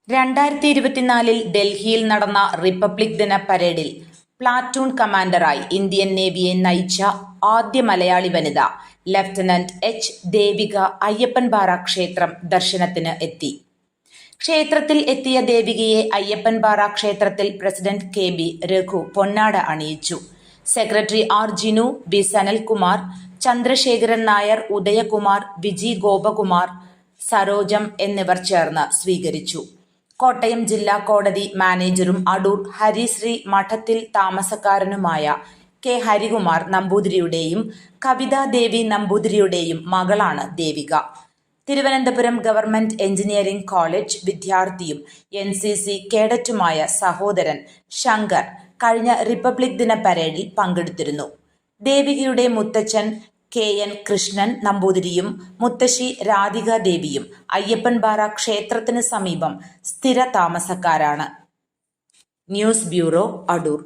2024 ഡൽഹിയിൽ നടന്ന റിപ്പബ്ലിക് ദിന പരേഡിൽ പ്ലാറ്റൂൺ കമാൻഡറായി ഇന്ത്യൻ നേവിയെ നയിച്ച ആദ്യ മലയാളി വനിത ലഫ്റ്റനന്റ് എച്ച് ദേവിക അയ്യപ്പൻപാറ ക്ഷേത്രം ദർശനത്തിന് എത്തി. ക്ഷേത്രത്തിൽ എത്തിയ ദേവികയെ അയ്യപ്പൻപാറ ക്ഷേത്രത്തിൽ പ്രസിഡന്റ് KB രഘു പൊന്നാട അണിയിച്ചു. Secretary R Jinu, B Sanalkumar, Chandrasekharan Nair, Udayakumar, Viji Gopakumar, Sarojam എന്നിവർ ചേർന്ന് സ്വീകരിച്ചു. കോട്ടയം ജില്ലാ കോടതി മാനേജരും അടൂർ ഹരിശ്രീ മഠത്തിൽ താമസക്കാരനുമായ K ഹരികുമാർ നമ്പൂതിരിയുടെയും കവിതാദേവി നമ്പൂതിരിയുടെയും മകളാണ് Devika. Thiruvananthapuram government engineering college വിദ്യാർത്ഥിയും NCC കേഡറ്റുമായ സഹോദരൻ ശങ്കർ കഴിഞ്ഞ റിപ്പബ്ലിക് ദിന പരേഡിൽ പങ്കെടുത്തിരുന്നു. ദേവികയുടെ മുത്തച്ഛൻ KN കൃഷ്ണൻ നമ്പൂതിരിയും മുത്തശ്ശി രാധിക ദേവിയും അയ്യപ്പൻപാറ ക്ഷേത്രത്തിന് സമീപം സ്ഥിര താമസക്കാരാണ്. News bureau, Adoor.